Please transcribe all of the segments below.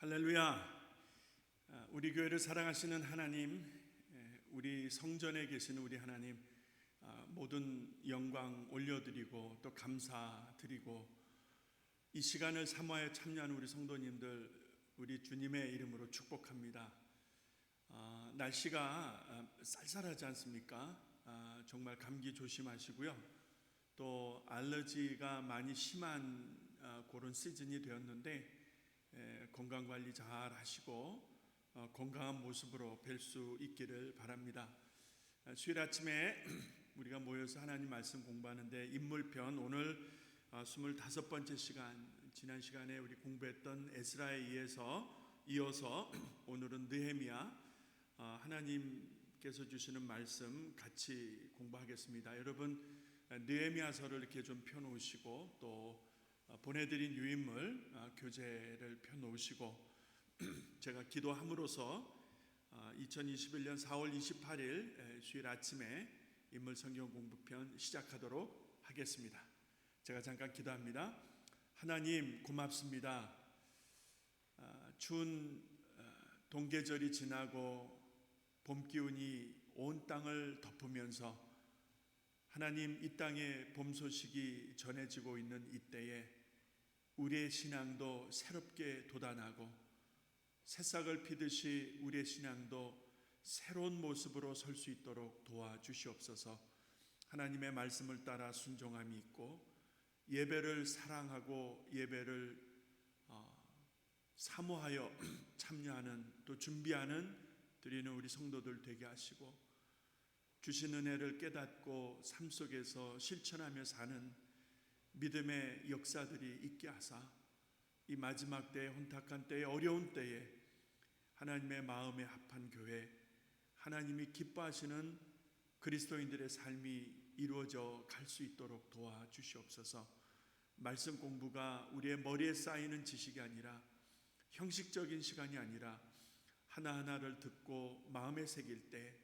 할렐루야. 우리 교회를 사랑하시는 하나님, 우리 성전에 계시는 우리 하나님, 모든 영광 올려드리고 또 감사드리고 이 시간을 사모하여 참여하는 우리 성도님들, 우리 주님의 이름으로 축복합니다. 날씨가 쌀쌀하지 않습니까? 정말 감기 조심하시고요. 또 알러지가 많이 심한 그런 시즌이 되었는데 건강관리 잘 하시고 건강한 모습으로 뵐 수 있기를 바랍니다. 수요일 아침에 우리가 모여서 하나님 말씀 공부하는데 인물편 오늘 25번째 시간, 지난 시간에 우리 공부했던 에스라에 이어서 오늘은 느헤미야, 하나님께서 주시는 말씀 같이 공부하겠습니다. 여러분 느헤미야서를 이렇게 좀 펴놓으시고 또 보내드린 유인물 교재를 펴놓으시고 제가 기도함으로써 2021년 4월 28일 수요일 아침에 인물 성경 공부편 시작하도록 하겠습니다. 제가 잠깐 기도합니다. 하나님 고맙습니다. 추운 동계절이 지나고 봄 기운이 온 땅을 덮으면서 하나님 이 땅에 봄 소식이 전해지고 있는 이때에 우리의 신앙도 새롭게 돋아나고 새싹을 피듯이 우리의 신앙도 새로운 모습으로 설 수 있도록 도와주시옵소서. 하나님의 말씀을 따라 순종함이 있고 예배를 사랑하고 예배를 사모하여 참여하는 또 준비하는 드리는 우리 성도들 되게 하시고 주신 은혜를 깨닫고 삶 속에서 실천하며 사는 믿음의 역사들이 있게 하사 이 마지막 때에 혼탁한 때에 어려운 때에 하나님의 마음에 합한 교회, 하나님이 기뻐하시는 그리스도인들의 삶이 이루어져 갈 수 있도록 도와주시옵소서. 말씀 공부가 우리의 머리에 쌓이는 지식이 아니라 형식적인 시간이 아니라 하나하나를 듣고 마음에 새길 때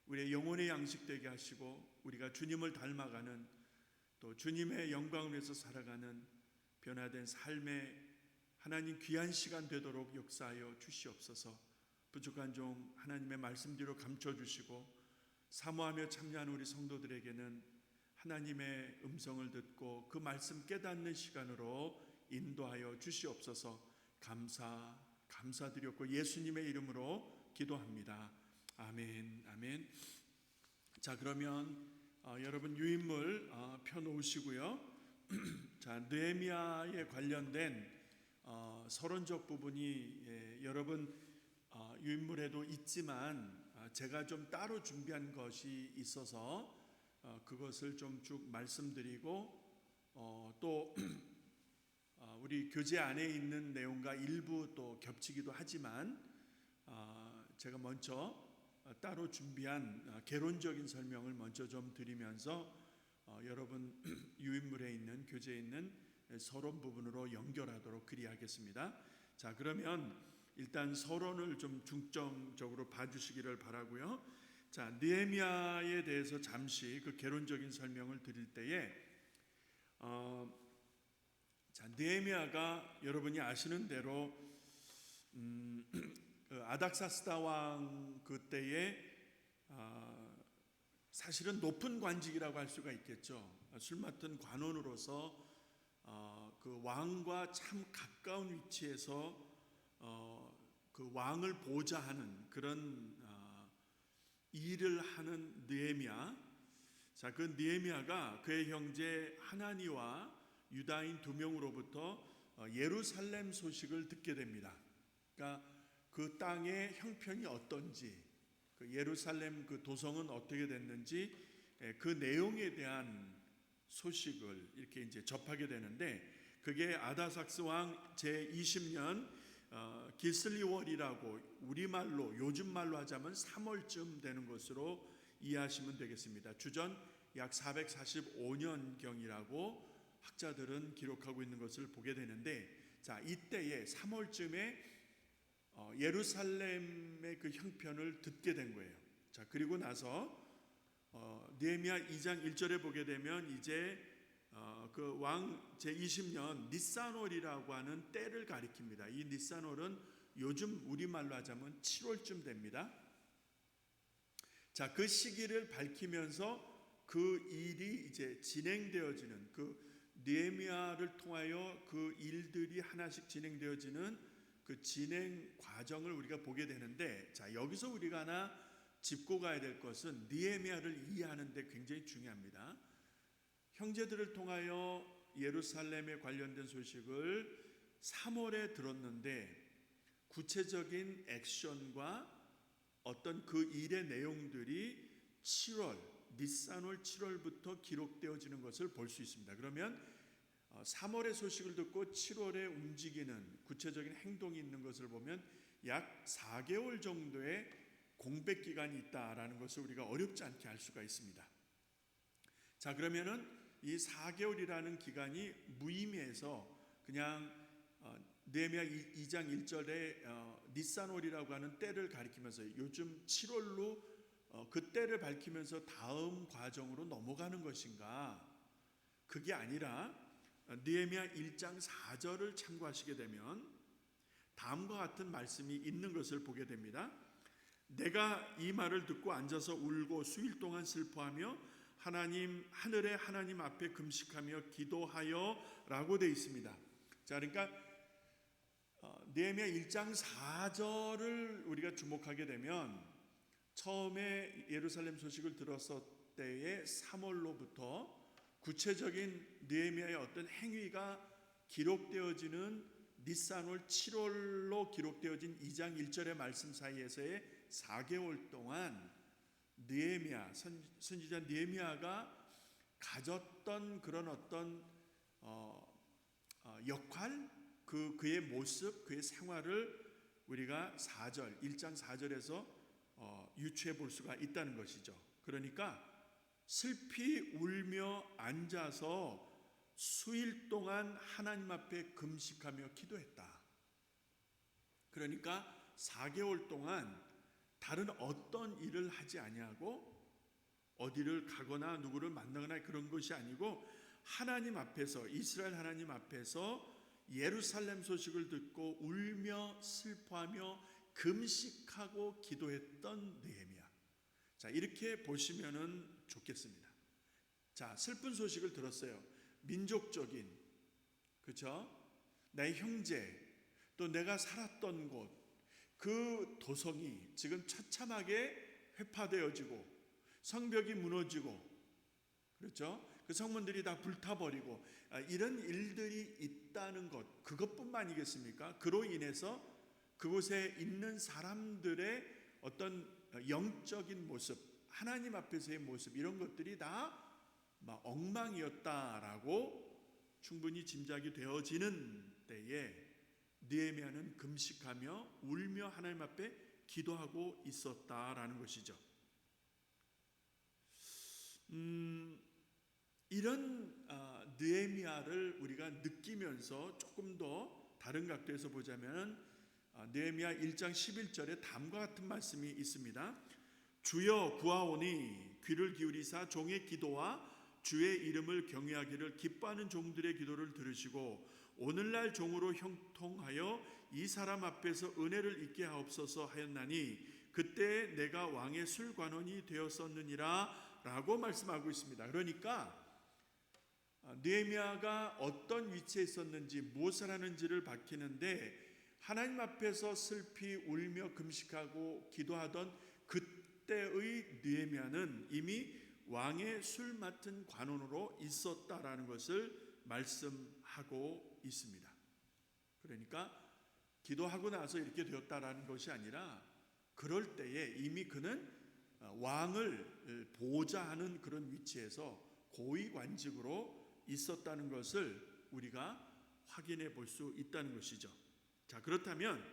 우리의 영혼의 양식 되게 하시고 우리가 주님을 닮아가는 또 주님의 영광을 위해서 살아가는 변화된 삶의 하나님 귀한 시간 되도록 역사하여 주시옵소서. 부족한 종 하나님의 말씀 뒤로 감춰주시고 사모하며 참여하는 우리 성도들에게는 하나님의 음성을 듣고 그 말씀 깨닫는 시간으로 인도하여 주시옵소서. 감사드렸고 예수님의 이름으로 기도합니다. 아멘, 아멘. 자, 그러면 여러분 유인물 펴놓으시고요. 자, 느헤미야에 관련된 서론적 부분이 여러분 유인물에도 있지만 제가 좀 따로 준비한 것이 있어서 그것을 좀 쭉 말씀드리고 또 우리 교재 안에 있는 내용과 일부 또 겹치기도 하지만 제가 먼저 따로 준비한 개론적인 설명을 먼저 좀 드리면서 여러분 유인물에 있는 교재에 있는 서론 부분으로 연결하도록 그리하겠습니다. 자, 그러면 일단 서론을 좀 중점적으로 봐주시기를 바라고요. 자, 느헤미야에 대해서 잠시 그 개론적인 설명을 드릴 때에 자, 느헤미야가 여러분이 아시는 대로 아닥사스다 왕 그때에 사실은 높은 관직이라고 할 수가 있겠죠. 술 맡은 관원으로서 그 왕과 참 가까운 위치에서 그 왕을 보좌하는 그런 일을 하는 느헤미야. 자, 그 느헤미야가 그의 형제 하나니와 유다인 2명으로부터 예루살렘 소식을 듣게 됩니다. 그러니까 그 땅의 형편이 어떤지, 그 예루살렘 그 도성은 어떻게 됐는지 그 내용에 대한 소식을 이렇게 이제 접하게 되는데 그게 아다삭스 왕 제20년 기슬리월이라고 우리말로 요즘 말로 하자면 3월쯤 되는 것으로 이해하시면 되겠습니다. 주전 약 445년경이라고 학자들은 기록하고 있는 것을 보게 되는데 자, 이때에 3월쯤에 예루살렘의 그 형편을 듣게 된 거예요. 자, 그리고 나서 느헤미야 2장 1절에 보게 되면 이제 그 왕 제20년 니산월이라고 하는 때를 가리킵니다. 이 니산월은 요즘 우리말로 하자면 7월쯤 됩니다. 자, 그 시기를 밝히면서 그 일이 이제 진행되어지는, 그 느헤미야를 통하여 그 일들이 하나씩 진행되어지는 그 진행 과정을 우리가 보게 되는데, 자, 여기서 우리가 하나 짚고 가야 될 것은 느헤미야를 이해하는 데 굉장히 중요합니다. 형제들을 통하여 예루살렘에 관련된 소식을 3월에 들었는데 구체적인 액션과 어떤 그 일의 내용들이 7월, 니산월 7월부터 기록되어지는 것을 볼 수 있습니다. 그러면 3월의 소식을 듣고 7월에 움직이는 구체적인 행동이 있는 것을 보면 약 4개월 정도의 공백 기간이 있다라는 것을 우리가 어렵지 않게 알 수가 있습니다. 자, 그러면은 이 4개월이라는 기간이 무의미해서 그냥 느헤미야 2장 1절에 니산월이라고 하는 때를 가리키면서 요즘 7월로 그 때를 밝히면서 다음 과정으로 넘어가는 것인가? 그게 아니라 느헤미야 1장 4절을 참고하시게 되면 다음과 같은 말씀이 있는 것을 보게 됩니다. 내가 이 말을 듣고 앉아서 울고 수일 동안 슬퍼하며 하늘의 하나님 앞에 금식하며 기도하여 라고 되어 있습니다. 자, 그러니까 느헤미야 1장 4절을 우리가 주목하게 되면 처음에 예루살렘 소식을 들었을 때의 3월로부터 구체적인 느헤미야의 어떤 행위가 기록되어지는 니산월 7월로 기록되어진 2장 1절의 말씀 사이에서의 4개월 동안 느헤미야, 선지자 느헤미야가 가졌던 그런 어떤 역할, 그의 모습, 그의 생활을 우리가 1장 4절에서 유추해 볼 수가 있다는 것이죠. 그러니까 슬피 울며 앉아서 수일 동안 하나님 앞에 금식하며 기도했다. 그러니까 4개월 동안 다른 어떤 일을 하지 아니하고 어디를 가거나 누구를 만나거나 그런 것이 아니고 하나님 앞에서, 이스라엘 하나님 앞에서 예루살렘 소식을 듣고 울며 슬퍼하며 금식하고 기도했던 느헤미야. 자, 이렇게 보시면은 좋겠습니다. 자, 슬픈 소식을 들었어요. 민족적인, 그렇죠? 나의 형제, 또 내가 살았던 곳, 그 도성이 지금 처참하게 회파되어지고 성벽이 무너지고, 그렇죠? 그 성문들이 다 불타버리고 이런 일들이 있다는 것, 그것뿐만이겠습니까? 그로 인해서 그곳에 있는 사람들의 어떤 영적인 모습, 하나님 앞에서의 모습, 이런 것들이 다 엉망이었다라고 충분히 짐작이 되어지는 때에 느헤미야는 금식하며 울며 하나님 앞에 기도하고 있었다라는 것이죠. 이런 느헤미야를 우리가 느끼면서 조금 더 다른 각도에서 보자면 느헤미야 1장 11절에 다음과 같은 말씀이 있습니다. 주여 구하오니 귀를 기울이사 종의 기도와 주의 이름을 경외하기를 기뻐하는 종들의 기도를 들으시고 오늘날 종으로 형통하여 이 사람 앞에서 은혜를 잊게 하옵소서 하였나니 그때 내가 왕의 술관원이 되었었느니라 라고 말씀하고 있습니다. 그러니까 느헤미야가 어떤 위치에 있었는지 무엇을 하는지를 밝히는데 하나님 앞에서 슬피 울며 금식하고 기도하던 그때의 느헤미야는 이미 왕의 술 맡은 관원으로 있었다라는 것을 말씀하고 있습니다. 그러니까 기도하고 나서 이렇게 되었다라는 것이 아니라 그럴 때에 이미 그는 왕을 보좌하는 그런 위치에서 고위관직으로 있었다는 것을 우리가 확인해 볼 수 있다는 것이죠. 자, 그렇다면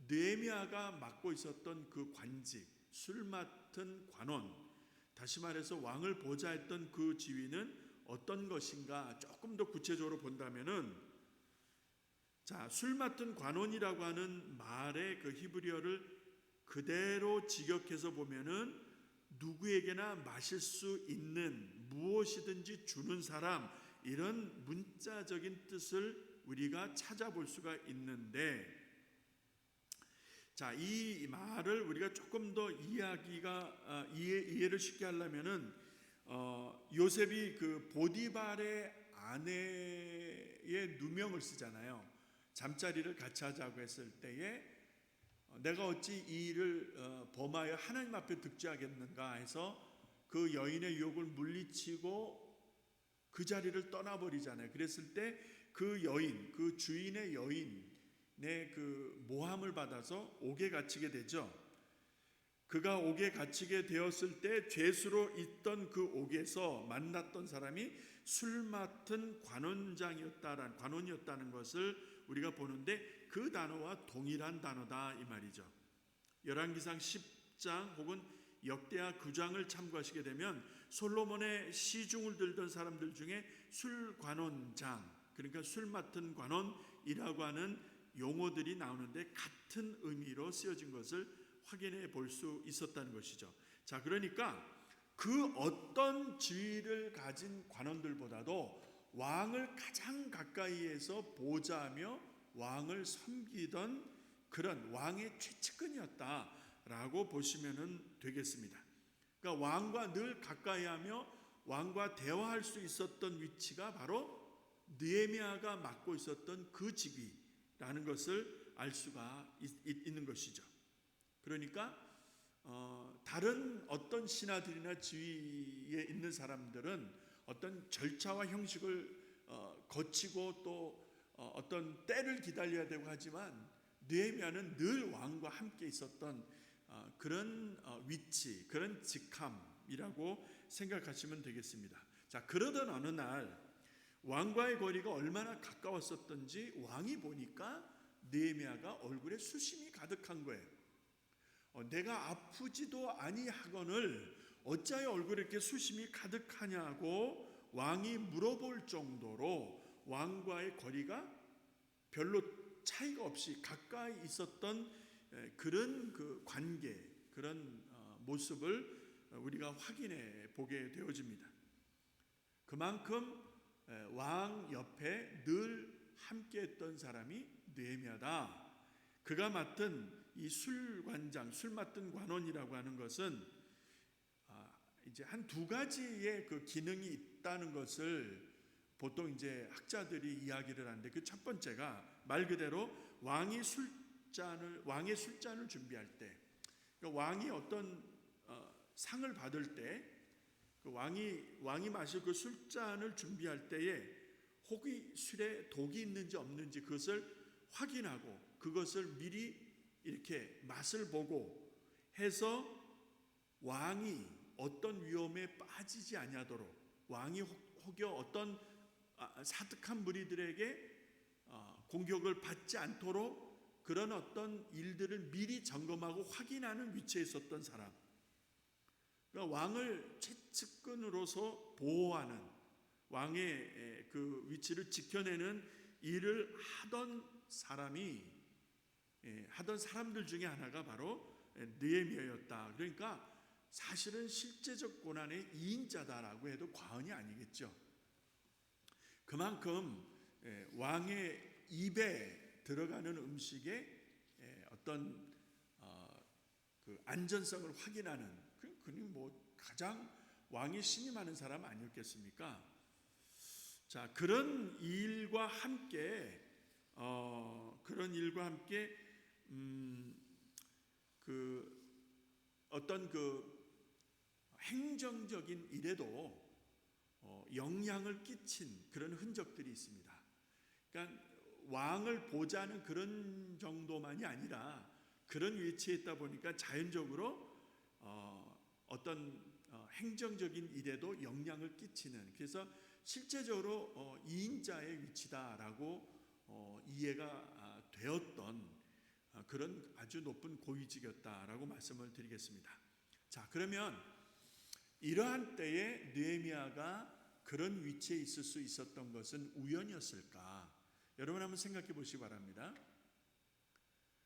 느헤미야가 맡고 있었던 그 관직, 술 맡은 관원, 다시 말해서 왕을 보좌했던 그 지위는 어떤 것인가 조금 더 구체적으로 본다면은, 자, 술 맡은 관원이라고 하는 말의 그 히브리어를 그대로 직역해서 보면은 누구에게나 마실 수 있는, 무엇이든지 주는 사람, 이런 문자적인 뜻을 우리가 찾아볼 수가 있는데, 자, 이 말을 우리가 조금 더 이해를 쉽게 하려면은 요셉이 그 보디발의 아내의 누명을 쓰잖아요. 잠자리를 같이 하자고 했을 때에 내가 어찌 이 일을 범하여 하나님 앞에 득죄하겠는가 해서 그 여인의 유혹을 물리치고 그 자리를 떠나버리잖아요. 그랬을 때 그 여인, 그 주인의 여인의 그 모함을 받아서 옥에 갇히게 되죠. 그가 옥에 갇히게 되었을 때 죄수로 있던 그 옥에서 만났던 사람이 술 맡은 관원이었다는 것을 우리가 보는데 그 단어와 동일한 단어다 이 말이죠. 열왕기상 10장 혹은 역대하 9장을 참고하시게 되면 솔로몬의 시중을 들던 사람들 중에 술관원장, 그러니까 술 맡은 관원이라고 하는 용어들이 나오는데 같은 의미로 쓰여진 것을 확인해 볼 수 있었다는 것이죠. 자, 그러니까 그 어떤 지위를 가진 관원들보다도 왕을 가장 가까이에서 보좌하며 왕을 섬기던 그런 왕의 최측근이었다라고 보시면 되겠습니다. 그러니까 왕과 늘 가까이하며 왕과 대화할 수 있었던 위치가 바로 느헤미야가 맡고 있었던 그 직위라는 것을 알 수가 있는 것이죠. 그러니까 다른 어떤 신하들이나 지위에 있는 사람들은 어떤 절차와 형식을 거치고 또 어떤 때를 기다려야 되고 하지만 느헤미야는 늘 왕과 함께 있었던 그런 위치, 그런 직함이라고 생각하시면 되겠습니다. 자, 그러던 어느 날 왕과의 거리가 얼마나 가까웠었던지 왕이 보니까 느헤미야가 얼굴에 수심이 가득한 거예요. 내가 아프지도 아니하거늘 어찌하여 얼굴에 이렇게 수심이 가득하냐고 왕이 물어볼 정도로 왕과의 거리가 별로 차이가 없이 가까이 있었던 그런 그 관계, 그런 모습을 우리가 확인해 보게 되어집니다. 그만큼 왕 옆에 늘 함께했던 사람이 느헤미야다. 그가 맡은 이 술관장, 술 맡은 관원이라고 하는 것은 이제 한 두 가지의 그 기능이 있다는 것을 보통 이제 학자들이 이야기를 하는데, 그 첫 번째가 말 그대로 왕의 술잔을 준비할 때, 그러니까 왕이 어떤 상을 받을 때 그 왕이 마실 그 술잔을 준비할 때에 혹이 술에 독이 있는지 없는지 그것을 확인하고 그것을 미리 이렇게 맛을 보고 해서 왕이 어떤 위험에 빠지지 아니하도록, 왕이 혹여 어떤 사특한 무리들에게 공격을 받지 않도록 그런 어떤 일들을 미리 점검하고 확인하는 위치에 있었던 사람, 그러니까 왕을 최측근으로서 보호하는, 왕의 그 위치를 지켜내는 일을 하던 사람들 중에 하나가 바로 느헤미야였다. 그러니까 사실은 실제적 고난의 2인자다라고 해도 과언이 아니겠죠. 그만큼 왕의 입에 들어가는 음식의 어떤 그 안전성을 확인하는, 그는 뭐 가장 왕이 신임하는 사람 아니었겠습니까? 자, 그런 일과 함께 그 어떤 그 행정적인 일에도 영향을 끼친 그런 흔적들이 있습니다. 그러니까 왕을 보좌하는 그런 정도만이 아니라 그런 위치에 있다 보니까 자연적으로 어떤 행정적인 일에도 영향을 끼치는, 그래서 실제적으로 2인자의 위치다라고 이해가 되었던 그런 아주 높은 고위직이었다라고 말씀을 드리겠습니다. 자, 그러면 이러한 때에 느헤미야가 그런 위치에 있을 수 있었던 것은 우연이었을까? 여러분 한번 생각해 보시기 바랍니다.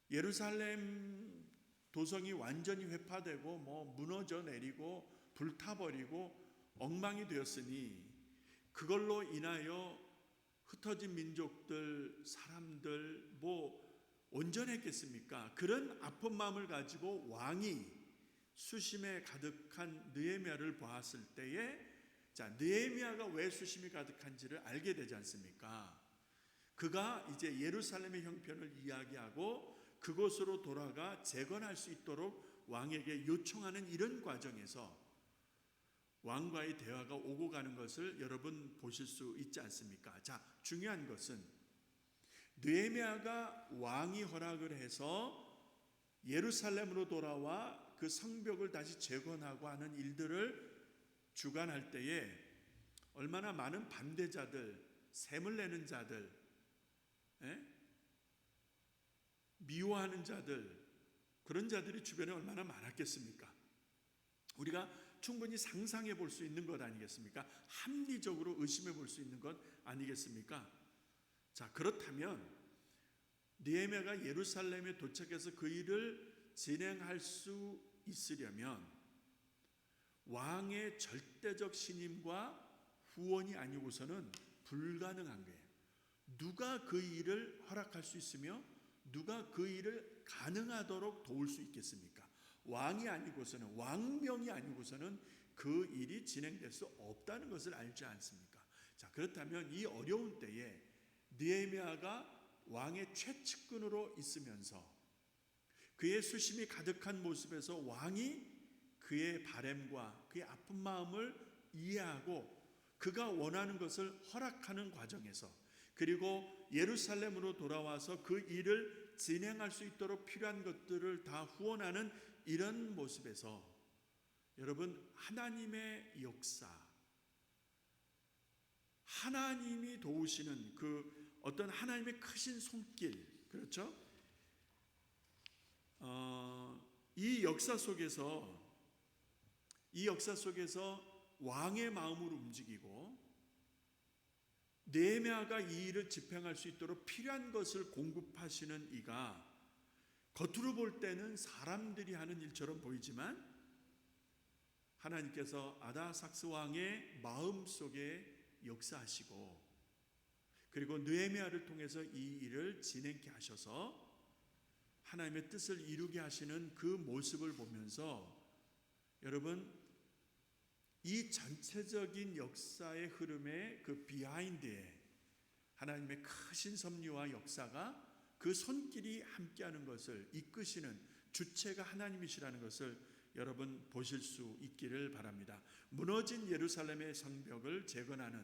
예루살렘 도성이 완전히 회파되고 무너져 내리고 불타버리고 엉망이 되었으니 그걸로 인하여 흩어진 민족들, 사람들, 온전했겠습니까? 그런 아픈 마음을 가지고 왕이 수심에 가득한 느헤미야를 보았을 때에, 자, 느헤미야가 왜 수심이 가득한지를 알게 되지 않습니까? 그가 이제 예루살렘의 형편을 이야기하고 그곳으로 돌아가 재건할 수 있도록 왕에게 요청하는 이런 과정에서 왕과의 대화가 오고 가는 것을 여러분 보실 수 있지 않습니까? 자, 중요한 것은 느헤미야가 왕이 허락을 해서 예루살렘으로 돌아와 그 성벽을 다시 재건하고 하는 일들을 주관할 때에 얼마나 많은 반대자들, 셈을 내는 자들, 미워하는 자들, 그런 자들이 주변에 얼마나 많았겠습니까? 우리가 충분히 상상해 볼 수 있는 것 아니겠습니까? 합리적으로 의심해 볼 수 있는 것 아니겠습니까? 자, 그렇다면 느헤미야가 예루살렘에 도착해서 그 일을 진행할 수 있으려면 왕의 절대적 신임과 후원이 아니고서는 불가능한 거예요. 누가 그 일을 허락할 수 있으며 누가 그 일을 가능하도록 도울 수 있겠습니까? 왕이 아니고서는, 왕명이 아니고서는 그 일이 진행될 수 없다는 것을 알지 않습니까? 자, 그렇다면 이 어려운 때에 느헤미야가 왕의 최측근으로 있으면서 그의 수심이 가득한 모습에서 왕이 그의 바램과 그의 아픈 마음을 이해하고 그가 원하는 것을 허락하는 과정에서, 그리고 예루살렘으로 돌아와서 그 일을 진행할 수 있도록 필요한 것들을 다 후원하는 이런 모습에서 여러분, 하나님의 역사, 하나님이 도우시는 그 어떤 하나님의 크신 손길, 그렇죠? 이 역사 속에서 왕의 마음으로 움직이고 느헤미야가 이 일을 집행할 수 있도록 필요한 것을 공급하시는 이가 겉으로 볼 때는 사람들이 하는 일처럼 보이지만 하나님께서 아다삭스 왕의 마음속에 역사하시고 그리고 느헤미야를 통해서 이 일을 진행케 하셔서 하나님의 뜻을 이루게 하시는 그 모습을 보면서 여러분, 이 전체적인 역사의 흐름의 그 비하인드에 하나님의 크신 섭리와 역사가 그 손길이 함께하는 것을 이끄시는 주체가 하나님이시라는 것을 여러분 보실 수 있기를 바랍니다. 무너진 예루살렘의 성벽을 재건하는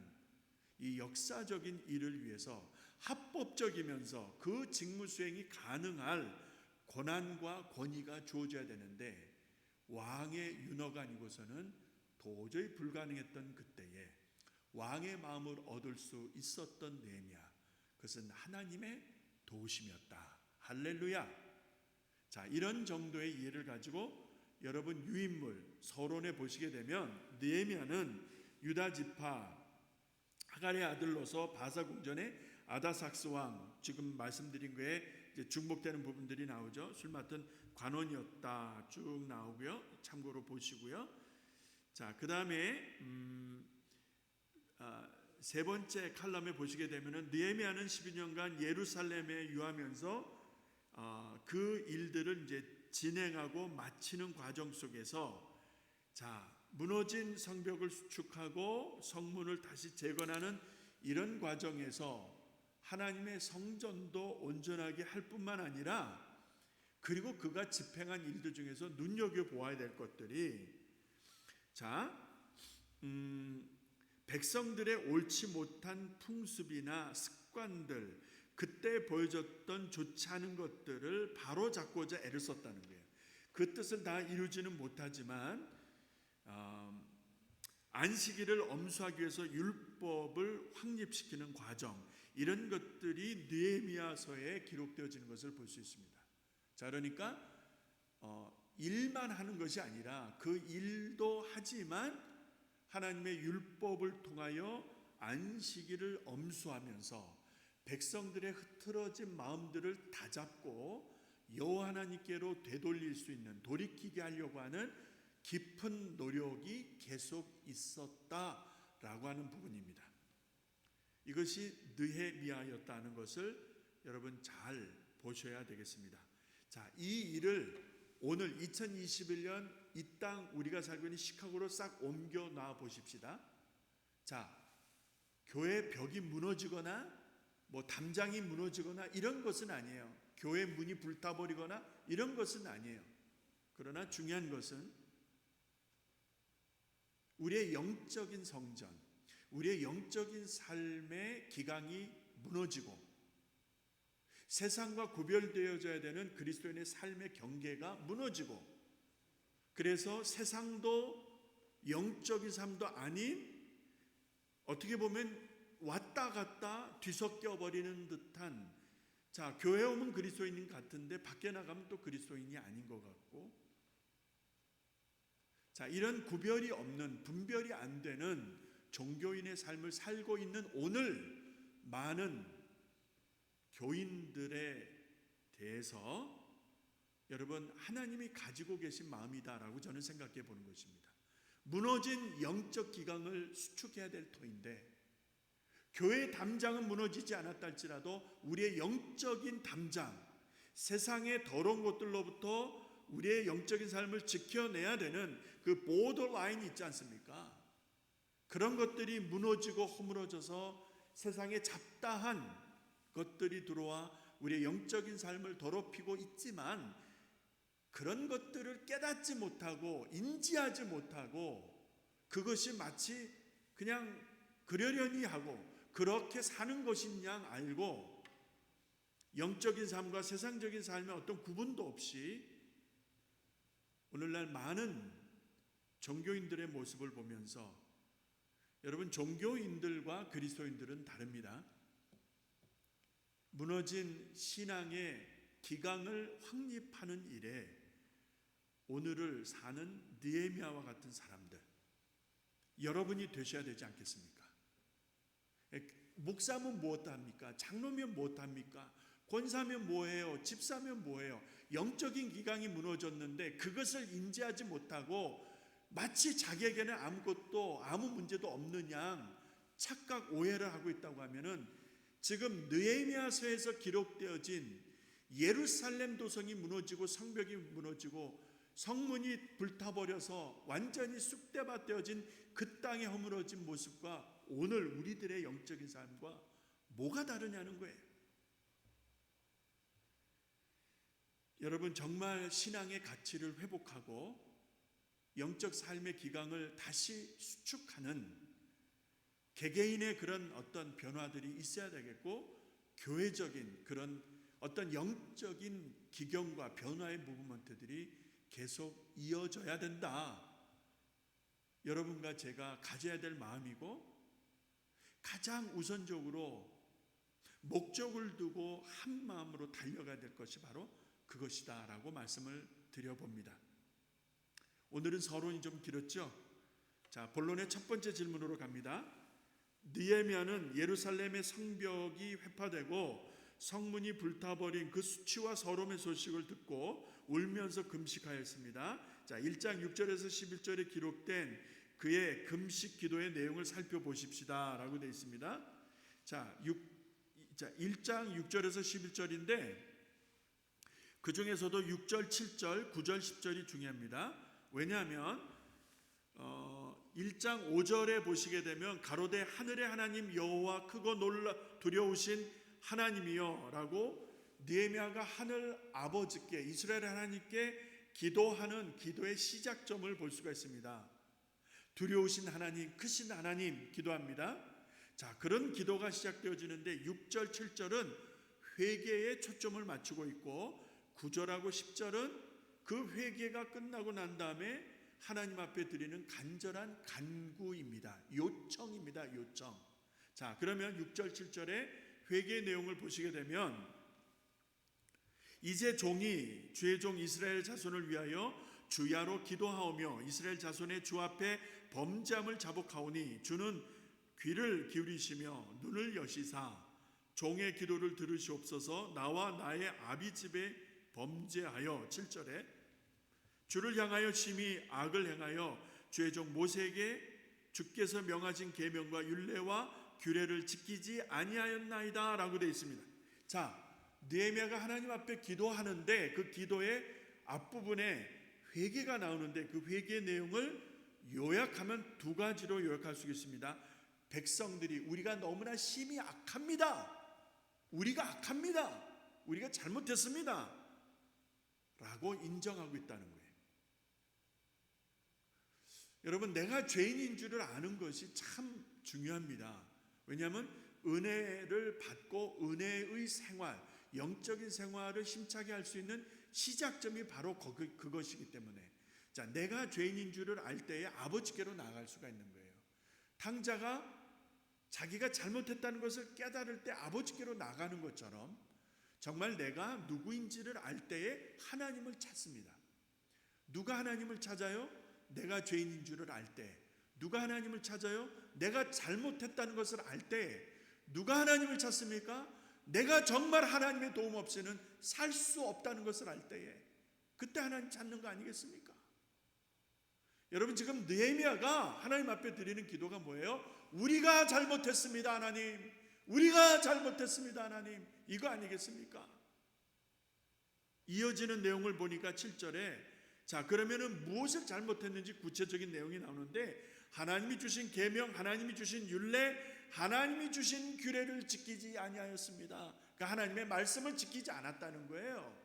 이 역사적인 일을 위해서 합법적이면서 그 직무 수행이 가능할 권한과 권위가 주어져야 되는데 왕의 윤허가 아니고서는 도저히 불가능했던 그때에 왕의 마음을 얻을 수 있었던 느헤미야, 그것은 하나님의 도우심이었다. 할렐루야. 자, 이런 정도의 이해를 가지고 여러분 유인물 서론에 보시게 되면 느헤미야는 유다 지파 하갈의 아들로서 바사 궁전의 아다삭스 왕, 지금 말씀드린 거에 이제 중복되는 부분들이 나오죠. 술 맡은 관원이었다 쭉 나오고요. 참고로 보시고요. 자, 그 다음에 세 번째 칼럼에 보시게 되면은 느헤미야는 12년간 예루살렘에 유하면서 그 일들을 이제 진행하고 마치는 과정 속에서 자, 무너진 성벽을 수축하고 성문을 다시 재건하는 이런 과정에서 하나님의 성전도 온전하게 할 뿐만 아니라 그리고 그가 집행한 일들 중에서 눈여겨보아야 될 것들이, 자, 백성들의 옳지 못한 풍습이나 습관들, 그때 보여줬던 좋지 않은 것들을 바로잡고자 애를 썼다는 거예요. 그 뜻을 다 이루지는 못하지만 안식일을 엄수하기 위해서 율법을 확립시키는 과정, 이런 것들이 느헤미야서에 기록되어지는 것을 볼 수 있습니다. 자, 그러니까 일만 하는 것이 아니라 그 일도 하지만 하나님의 율법을 통하여 안식일을 엄수하면서 백성들의 흐트러진 마음들을 다잡고 여호와 하나님께로 되돌릴 수 있는, 돌이키게 하려고 하는 깊은 노력이 계속 있었다라고 하는 부분입니다. 이것이 느헤미야였다는 것을 여러분 잘 보셔야 되겠습니다. 자, 이 일을 오늘 2021년 이 땅 우리가 살고 있는 시카고로 싹 옮겨 놔 보십시다. 자, 교회 벽이 무너지거나 뭐 담장이 무너지거나 이런 것은 아니에요. 교회 문이 불타버리거나 이런 것은 아니에요. 그러나 중요한 것은 우리의 영적인 성전, 우리의 영적인 삶의 기강이 무너지고 세상과 구별되어져야 되는 그리스도인의 삶의 경계가 무너지고, 그래서 세상도 영적인 삶도 아닌, 어떻게 보면 왔다 갔다 뒤섞여 버리는 듯한, 자, 교회 오면 그리스도인 같은데 밖에 나가면 또 그리스도인이 아닌 것 같고, 자, 이런 구별이 없는, 분별이 안 되는 종교인의 삶을 살고 있는 오늘 많은 교인들에 대해서 여러분, 하나님이 가지고 계신 마음이다라고 저는 생각해 보는 것입니다. 무너진 영적 기강을 수축해야 될 터인데, 교회의 담장은 무너지지 않았다 할지라도 우리의 영적인 담장, 세상의 더러운 것들로부터 우리의 영적인 삶을 지켜내야 되는 그 보더라인이 있지 않습니까? 그런 것들이 무너지고 허물어져서 세상에 잡다한 것들이 들어와 우리의 영적인 삶을 더럽히고 있지만, 그런 것들을 깨닫지 못하고 인지하지 못하고 그것이 마치 그냥 그러려니 하고 그렇게 사는 것인 양 알고 영적인 삶과 세상적인 삶의 어떤 구분도 없이 오늘날 많은 종교인들의 모습을 보면서, 여러분, 종교인들과 그리스도인들은 다릅니다. 무너진 신앙의 기강을 확립하는 일에 오늘을 사는 느헤미야와 같은 사람들, 여러분이 되셔야 되지 않겠습니까? 목사면 무엇합니까? 장로면 무엇합니까? 권사면 뭐예요? 집사면 뭐예요? 영적인 기강이 무너졌는데 그것을 인지하지 못하고 마치 자기에게는 아무것도 아무 문제도 없는 양 착각 오해를 하고 있다고 하면은, 지금 느헤미야서에서 기록되어진 예루살렘 도성이 무너지고 성벽이 무너지고 성문이 불타버려서 완전히 쑥대밭 되어진 그 땅에 허물어진 모습과 오늘 우리들의 영적인 삶과 뭐가 다르냐는 거예요. 여러분, 정말 신앙의 가치를 회복하고 영적 삶의 기강을 다시 수축하는 개개인의 그런 어떤 변화들이 있어야 되겠고, 교회적인 그런 어떤 영적인 기경과 변화의 무브먼트들이 계속 이어져야 된다. 여러분과 제가 가져야 될 마음이고, 가장 우선적으로 목적을 두고 한 마음으로 달려가야 될 것이 바로 그것이다 라고 말씀을 드려봅니다. 오늘은 서론이 좀 길었죠? 자, 본론의 첫 번째 질문으로 갑니다. 느헤미야는 예루살렘의 성벽이 회파되고 성문이 불타버린 그 수치와 서름의 소식을 듣고 울면서 금식하였습니다. 자, 1장 6절에서 11절에 기록된 그의 금식 기도의 내용을 살펴보십시다 라고 되어 있습니다. 자, 1장 6절에서 11절인데 그 중에서도 6절, 7절, 9절, 10절이 중요합니다. 왜냐하면 1장 5절에 보시게 되면 가로되 하늘의 하나님 여호와 크고 놀라 두려우신 하나님이여 라고 느헤미야가 하늘 아버지께, 이스라엘 하나님께 기도하는 기도의 시작점을 볼 수가 있습니다. 두려우신 하나님, 크신 하나님 기도합니다. 자, 그런 기도가 시작되어지는데 6절, 7절은 회개에 초점을 맞추고 있고 9절하고 10절은 그 회개가 끝나고 난 다음에 하나님 앞에 드리는 간절한 간구입니다. 요청입니다. 요청. 자, 그러면 6절, 7절의 회개의 내용을 보시게 되면, 이제 종이 주의 종 이스라엘 자손을 위하여 주야로 기도하오며 이스라엘 자손의 주 앞에 범죄함을 자복하오니 주는 귀를 기울이시며 눈을 여시사 종의 기도를 들으시옵소서. 나와 나의 아비 집에 범죄하여 7절에 주를 향하여 심히 악을 행하여 주의 종 모세에게 주께서 명하신 계명과 율례와 규례를 지키지 아니하였나이다 라고 되어 있습니다. 자, 느헤미야가 하나님 앞에 기도하는데 그 기도의 앞부분에 회개가 나오는데 그 회개의 내용을 요약하면 두 가지로 요약할 수 있습니다. 백성들이 우리가 너무나 심히 악합니다. 우리가 악합니다. 우리가 잘못했습니다. 라고 인정하고 있다는 거예요. 여러분, 내가 죄인인 줄을 아는 것이 참 중요합니다. 왜냐하면 은혜를 받고 은혜의 생활, 영적인 생활을 힘차게 할 수 있는 시작점이 바로 그것이기 때문에, 자, 내가 죄인인 줄을 알 때에 아버지께로 나아갈 수가 있는 거예요. 탕자가 자기가 잘못했다는 것을 깨달을 때 아버지께로 나가는 것처럼 정말 내가 누구인지를 알 때에 하나님을 찾습니다. 누가 하나님을 찾아요? 내가 죄인인 줄을 알 때. 누가 하나님을 찾아요? 내가 잘못했다는 것을 알 때. 누가 하나님을 찾습니까? 내가 정말 하나님의 도움 없이는 살 수 없다는 것을 알 때에. 그때 하나님 찾는 거 아니겠습니까? 여러분, 지금 느헤미야가 하나님 앞에 드리는 기도가 뭐예요? 우리가 잘못했습니다, 하나님. 우리가 잘못했습니다, 하나님. 이거 아니겠습니까? 이어지는 내용을 보니까 7절에 자, 그러면은 무엇을 잘못했는지 구체적인 내용이 나오는데, 하나님이 주신 계명, 하나님이 주신 율례, 하나님이 주신 규례를 지키지 아니하였습니다. 그러니까 하나님의 말씀을 지키지 않았다는 거예요.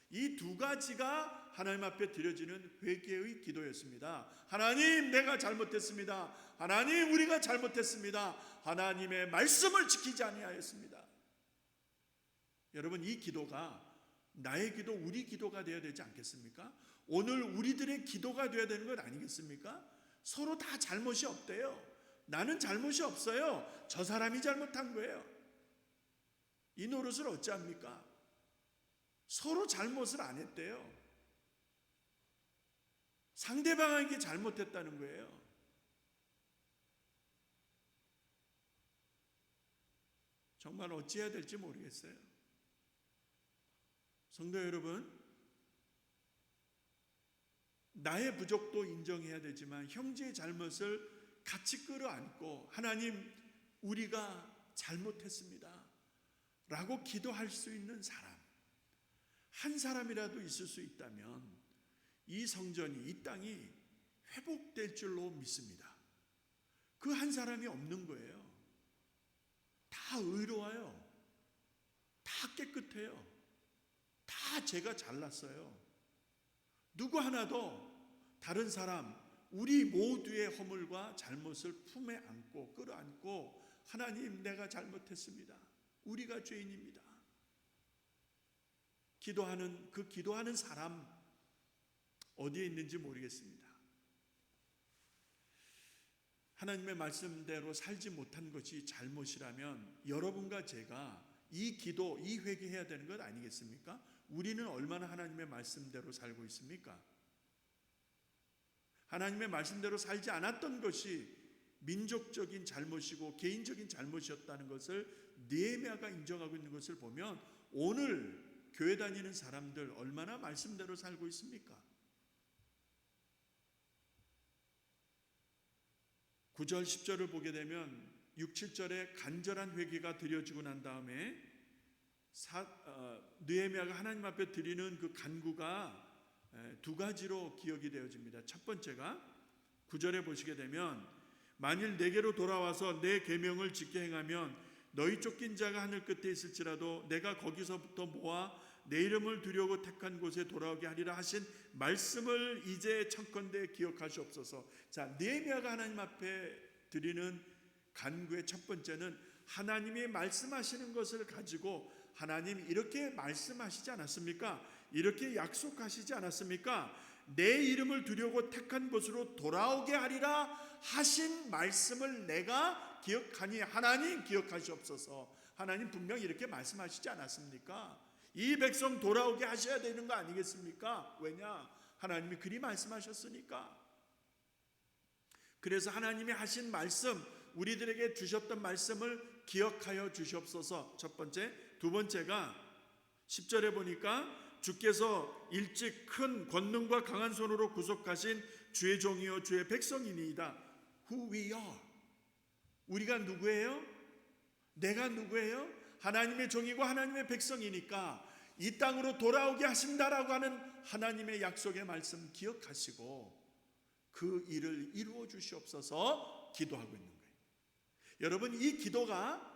이 두 가지가 하나님 앞에 드려지는 회개의 기도였습니다. 하나님, 내가 잘못했습니다. 하나님, 우리가 잘못했습니다. 하나님의 말씀을 지키지 아니하였습니다. 여러분, 이 기도가 나의 기도, 우리 기도가 되어야 되지 않겠습니까? 오늘 우리들의 기도가 되어야 되는 것 아니겠습니까? 서로 다 잘못이 없대요. 나는 잘못이 없어요. 저 사람이 잘못한 거예요. 이 노릇을 어찌합니까? 서로 잘못을 안 했대요. 상대방에게 잘못했다는 거예요. 정말 어찌해야 될지 모르겠어요. 성도 여러분, 나의 부족도 인정해야 되지만 형제의 잘못을 같이 끌어안고 하나님, 우리가 잘못했습니다 라고 기도할 수 있는 사람, 한 사람이라도 있을 수 있다면 이 성전이, 이 땅이 회복될 줄로 믿습니다. 그 한 사람이 없는 거예요. 다 의로워요. 다 깨끗해요. 다 제가 잘났어요. 누구 하나도 다른 사람, 우리 모두의 허물과 잘못을 품에 안고 끌어안고 하나님, 내가 잘못했습니다. 우리가 죄인입니다. 기도하는 그 기도하는 사람 어디에 있는지 모르겠습니다. 하나님의 말씀대로 살지 못한 것이 잘못이라면 여러분과 제가 이 기도, 이 회개해야 되는 것 아니겠습니까? 우리는 얼마나 하나님의 말씀대로 살고 있습니까? 하나님의 말씀대로 살지 않았던 것이 민족적인 잘못이고 개인적인 잘못이었다는 것을 느헤미야가 인정하고 있는 것을 보면 오늘 교회 다니는 사람들 얼마나 말씀대로 살고 있습니까? 9절 10절을 보게 되면 6, 7절에 간절한 회개가 드려지고 난 다음에 느헤미야가 하나님 앞에 드리는 그 간구가 두 가지로 기억이 되어집니다. 첫 번째가 9절에 보시게 되면 만일 내게로 돌아와서 내 계명을 지켜 행하면 너희 쫓긴 자가 하늘 끝에 있을지라도 내가 거기서부터 모아 내 이름을 두려고 택한 곳에 돌아오게 하리라 하신 말씀을 이제 청컨대 기억하시옵소서. 자, 느헤미야가 하나님 앞에 드리는 간구의 첫 번째는 하나님이 말씀하시는 것을 가지고 하나님 이렇게 말씀하시지 않았습니까? 이렇게 약속하시지 않았습니까? 내 이름을 두려고 택한 곳으로 돌아오게 하리라 하신 말씀을 내가 기억하니 하나님 기억하시옵소서. 하나님 분명히 이렇게 말씀하시지 않았습니까? 이 백성 돌아오게 하셔야 되는 거 아니겠습니까? 왜냐? 하나님이 그리 말씀하셨으니까. 그래서 하나님이 하신 말씀, 우리들에게 주셨던 말씀을 기억하여 주시옵소서. 첫 번째. 두 번째가 10절에 보니까 주께서 일찍 큰 권능과 강한 손으로 구속하신 주의 종이요 주의 백성이니이다. Who we are. 우리가 누구예요? 내가 누구예요? 하나님의 종이고 하나님의 백성이니까 이 땅으로 돌아오게 하신다라고 하는 하나님의 약속의 말씀 기억하시고 그 일을 이루어 주시옵소서 기도하고 있는 거예요. 여러분, 이 기도가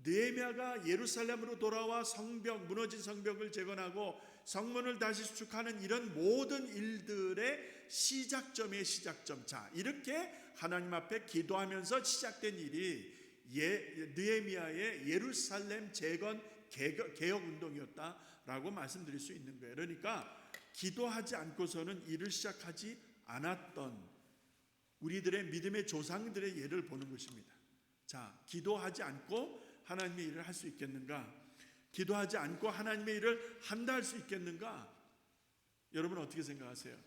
느헤미야가 예루살렘으로 돌아와 성벽, 무너진 성벽을 재건하고 성문을 다시 수축하는 이런 모든 일들의 시작점의 시작점. 자, 이렇게 하나님 앞에 기도하면서 시작된 일이 느헤미야의 예루살렘 재건 개혁 운동이었다라고 말씀드릴 수 있는 거예요. 그러니까 기도하지 않고서는 일을 시작하지 않았던 우리들의 믿음의 조상들의 예를 보는 것입니다. 자, 기도하지 않고 하나님의 일을 할 수 있겠는가? 기도하지 않고 하나님의 일을 한다 할 수 있겠는가? 여러분 어떻게 생각하세요?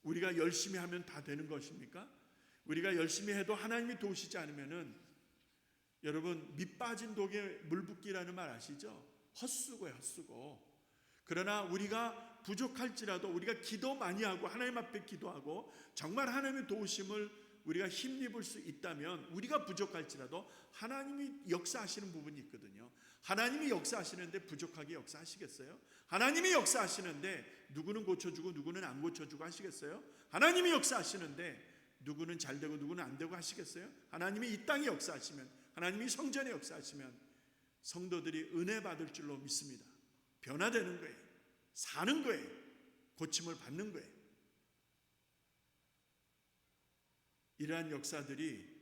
우리가 열심히 하면 다 되는 것입니까? 우리가 열심히 해도 하나님이 도우시지 않으면은, 여러분, 밑 빠진 독에 물 붓기라는 말 아시죠? 헛수고예요, 헛수고. 그러나 우리가 부족할지라도 우리가 기도 많이 하고 하나님 앞에 기도하고 정말 하나님의 도우심을 우리가 힘입을 수 있다면, 우리가 부족할지라도 하나님이 역사하시는 부분이 있거든요. 하나님이 역사하시는데 부족하게 역사하시겠어요? 하나님이 역사하시는데 누구는 고쳐주고 누구는 안 고쳐주고 하시겠어요? 하나님이 역사하시는데 누구는 잘 되고 누구는 안 되고 하시겠어요? 하나님이 이 땅에 역사하시면, 하나님이 성전에 역사하시면 성도들이 은혜 받을 줄로 믿습니다. 변화되는 거예요. 사는 거예요. 고침을 받는 거예요. 이러한 역사들이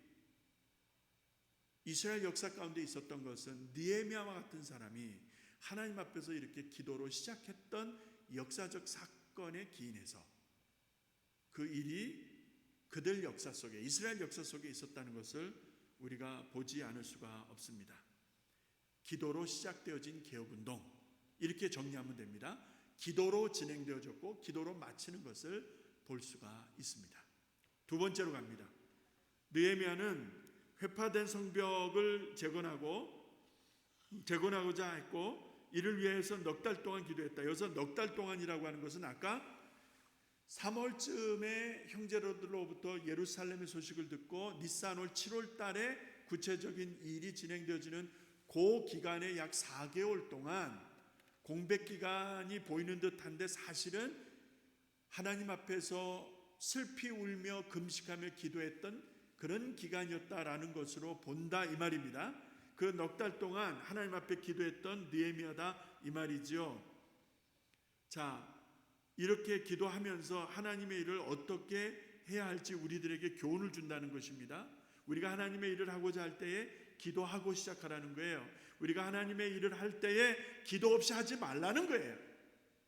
이스라엘 역사 가운데 있었던 것은 느헤미야와 같은 사람이 하나님 앞에서 이렇게 기도로 시작했던 역사적 사건에 기인해서 그 일이 그들 역사 속에, 이스라엘 역사 속에 있었다는 것을 우리가 보지 않을 수가 없습니다. 기도로 시작되어진 개혁운동, 이렇게 정리하면 됩니다. 기도로 진행되어졌고 기도로 마치는 것을 볼 수가 있습니다. 두 번째로 갑니다. 느헤미야는 회파된 성벽을 재건하고자 했고 이를 위해서 넉 달 동안 기도했다. 여기서 넉 달 동안이라고 하는 것은 아까 3월쯤에 형제들로부터 예루살렘의 소식을 듣고 니산월 7월 달에 구체적인 일이 진행되어지는 그 기간에 약 4개월 동안 공백 기간이 보이는 듯한데 사실은 하나님 앞에서 슬피 울며 금식하며 기도했던 그런 기간이었다라는 것으로 본다 이 말입니다. 그 넉 달 동안 하나님 앞에 기도했던 느헤미야다 이 말이죠. 자, 이렇게 기도하면서 하나님의 일을 어떻게 해야 할지 우리들에게 교훈을 준다는 것입니다. 우리가 하나님의 일을 하고자 할 때에 기도하고 시작하라는 거예요. 우리가 하나님의 일을 할 때에 기도 없이 하지 말라는 거예요.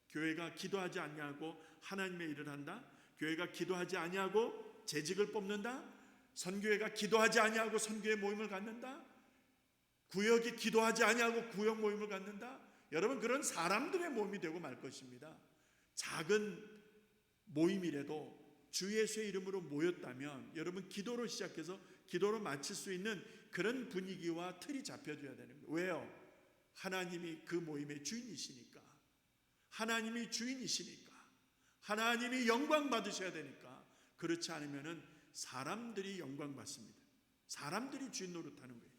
교회가 기도하지 아니하고 하나님의 일을 한다? 교회가 기도하지 아니하고 재직을 뽑는다? 선교회가 기도하지 아니하고 선교회 모임을 갖는다? 구역이 기도하지 아니하고 구역 모임을 갖는다? 여러분, 그런 사람들의 모임이 되고 말 것입니다. 작은 모임이라도 주 예수의 이름으로 모였다면 여러분 기도로 시작해서 기도로 마칠 수 있는 그런 분위기와 틀이 잡혀줘야 되는 거예요. 왜요? 하나님이 그 모임의 주인이시니까. 하나님이 주인이시니까. 하나님이 영광 받으셔야 되니까. 그렇지 않으면은 사람들이 영광 받습니다. 사람들이 주인 노릇하는 거예요.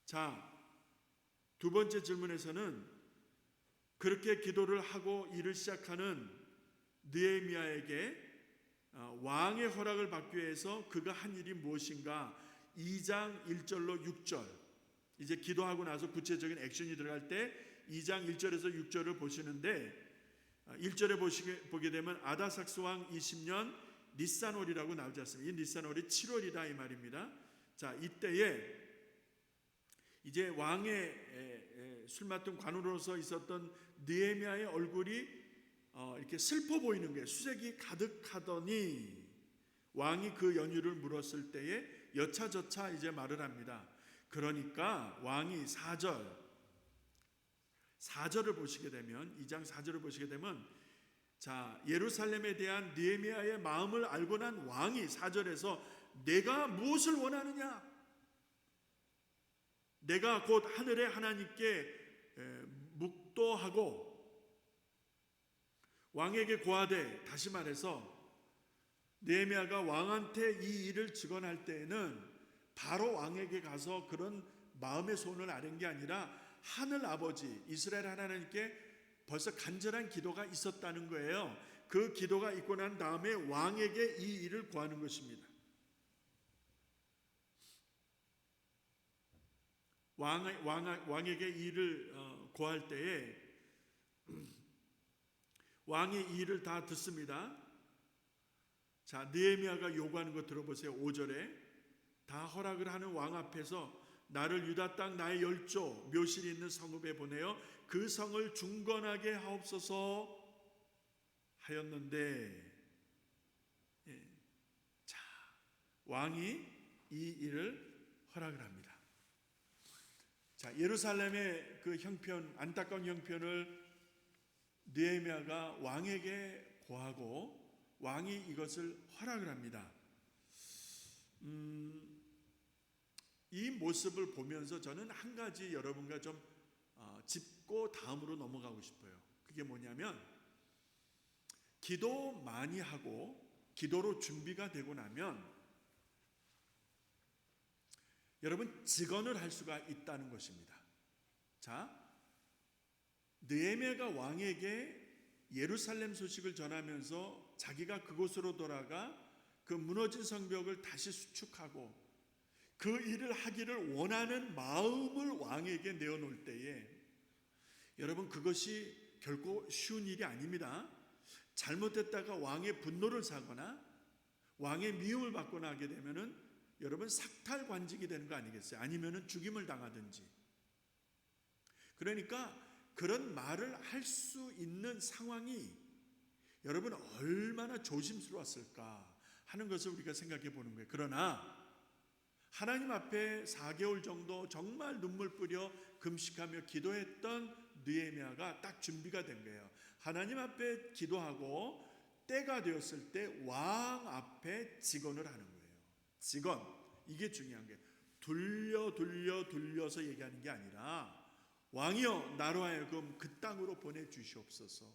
자, 두 번째 질문에서는 그렇게 기도를 하고 일을 시작하는 느헤미야에게 왕의 허락을 받기 위해서 그가 한 일이 무엇인가? 2장 1절로 6절, 이제 기도하고 나서 구체적인 액션이 들어갈 때 2장 1절에서 6절을 보시는데 1절에 보게 되면 아다삭스 왕 20년 니산월이라고 나오지 않습니까? 이 니산월이 7월이다 이 말입니다. 자, 이때에 이제 왕의 술 맡은 관우로서 있었던 느헤미야의 얼굴이 이렇게 슬퍼 보이는 거예요. 수색이 가득하더니 왕이 그 연유를 물었을 때에 여차저차 이제 말을 합니다. 그러니까 왕이 4절을 보시게 되면 2장 4절을 보시게 되면 자, 예루살렘에 대한 느헤미야의 마음을 알고 난 왕이 4절에서 내가 무엇을 원하느냐? 내가 곧 하늘의 하나님께 묵도하고 왕에게 고하되, 다시 말해서 느헤미야가 왕한테 이 일을 증언할 때에는 바로 왕에게 가서 그런 마음의 소원을 아는 게 아니라 하늘 아버지 이스라엘 하나님께 벌써 간절한 기도가 있었다는 거예요. 그 기도가 있고 난 다음에 왕에게 이 일을 구하는 것입니다. 왕에게 이 일을 구할 때에 왕이 이 일을 다 듣습니다. 자, 느헤미야가 요구하는 거 들어보세요. 5절에 다 허락을 하는 왕 앞에서 나를 유다 땅 나의 열조 묘실이 있는 성읍에 보내어 그 성을 중건하게 하옵소서 하였는데, 자, 왕이 이 일을 허락을 합니다. 자, 예루살렘의 그 형편, 안타까운 형편을 느헤미야가 왕에게 고하고 왕이 이것을 허락을 합니다. 이 모습을 보면서 저는 한 가지 여러분과 좀 짚고 다음으로 넘어가고 싶어요. 그게 뭐냐면, 기도 많이 하고 기도로 준비가 되고 나면 여러분 직언을 할 수가 있다는 것입니다. 자, 느헤미야가 왕에게 예루살렘 소식을 전하면서 자기가 그곳으로 돌아가 그 무너진 성벽을 다시 수축하고 그 일을 하기를 원하는 마음을 왕에게 내어놓을 때에 여러분 그것이 결코 쉬운 일이 아닙니다. 잘못했다가 왕의 분노를 사거나 왕의 미움을 받거나 하게 되면은 여러분 삭탈관직이 되는 거 아니겠어요? 아니면은 죽임을 당하든지. 그러니까 그런 말을 할 수 있는 상황이 여러분 얼마나 조심스러웠을까 하는 것을 우리가 생각해 보는 거예요. 그러나 하나님 앞에 4개월 정도 정말 눈물 뿌려 금식하며 기도했던 느헤미야가 딱 준비가 된 거예요. 하나님 앞에 기도하고 때가 되었을 때 왕 앞에 직언을 하는 거예요. 직언, 이게 중요한 거예요. 돌려서 얘기하는 게 아니라 왕이여 나로 하여금 그 땅으로 보내주시옵소서.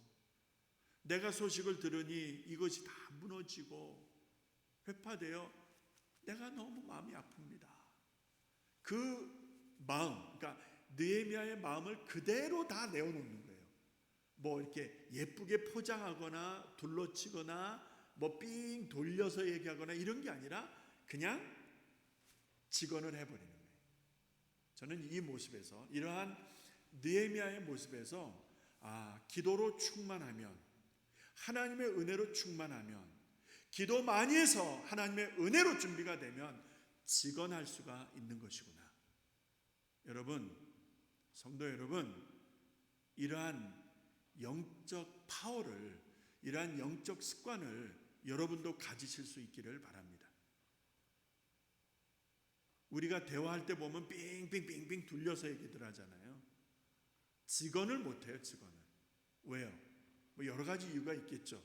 내가 소식을 들으니 이것이 다 무너지고 회파되어 내가 너무 마음이 아픕니다. 그 마음, 그러니까 느헤미야의 마음을 그대로 다 내어놓는 거예요. 뭐 이렇게 예쁘게 포장하거나 둘러치거나 뭐 삥 돌려서 얘기하거나 이런 게 아니라 그냥 직언을 해버리는 거예요. 저는 이 모습에서, 이러한 느헤미야의 모습에서 기도로 충만하면, 하나님의 은혜로 충만하면, 기도 많이 해서 하나님의 은혜로 준비가 되면 직언할 수가 있는 것이구나. 여러분, 성도 여러분, 이러한 영적 파워를, 이러한 영적 습관을 여러분도 가지실 수 있기를 바랍니다. 우리가 대화할 때 보면 빙빙빙빙 둘려서 얘기들 하잖아요. 직언을 못해요. 직언을. 왜요? 뭐 여러 가지 이유가 있겠죠.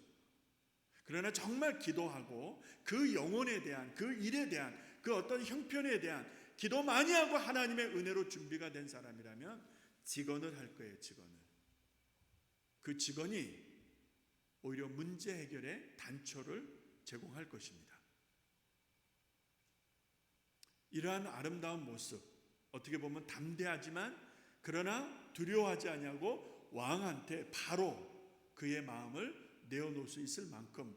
그러나 정말 기도하고 그 영혼에 대한, 그 일에 대한, 그 어떤 형편에 대한 기도 많이 하고 하나님의 은혜로 준비가 된 사람이라면 직언을 할 거예요. 직언을. 그 직언이 오히려 문제 해결의 단초를 제공할 것입니다. 이러한 아름다운 모습, 어떻게 보면 담대하지만 그러나 두려워하지 아니하고 왕한테 바로 그의 마음을 내어놓을 수 있을 만큼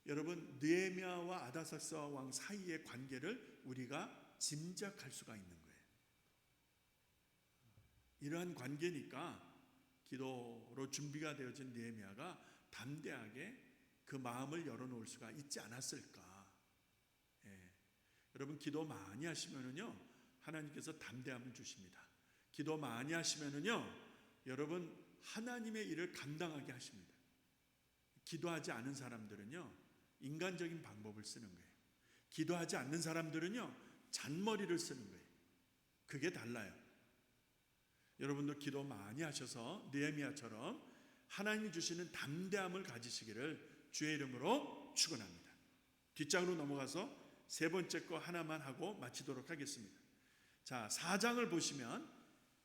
여러분 느헤미야와 아닥사스와 왕 사이의 관계를 우리가 짐작할 수가 있는 거예요. 이러한 관계니까 기도로 준비가 되어진 느헤미야가 담대하게 그 마음을 열어놓을 수가 있지 않았을까. 여러분 기도 많이 하시면은요 하나님께서 담대함을 주십니다. 기도 많이 하시면은요 여러분 하나님의 일을 감당하게 하십니다. 기도하지 않은 사람들은요 인간적인 방법을 쓰는 거예요. 기도하지 않는 사람들은요 잔머리를 쓰는 거예요. 그게 달라요. 여러분도 기도 많이 하셔서 느헤미야처럼 하나님이 주시는 담대함을 가지시기를 주의 이름으로 축원합니다. 뒷장으로 넘어가서 세 번째 거 하나만 하고 마치도록 하겠습니다. 자, 4장을 보시면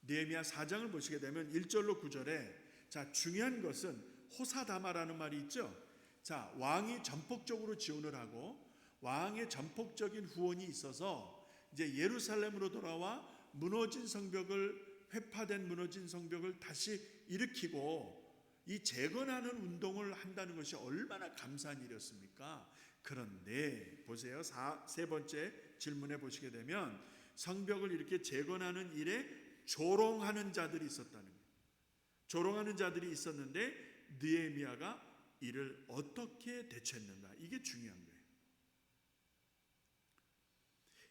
느헤미야 4장을 보시게 되면 1절로 9절에 자, 중요한 것은 호사다마라는 말이 있죠. 자, 왕이 전폭적으로 지원을 하고 왕의 전폭적인 후원이 있어서 이제 예루살렘으로 돌아와 무너진 성벽을, 회파된 무너진 성벽을 다시 일으키고 이 재건하는 운동을 한다는 것이 얼마나 감사한 일이었습니까? 그런데 보세요. 세 번째 질문에 보시게 되면 성벽을 이렇게 재건하는 일에 조롱하는 자들이 있었다는 거예요. 조롱하는 자들이 있었는데 느헤미야가 이를 어떻게 대처했는가? 이게 중요한 거예요.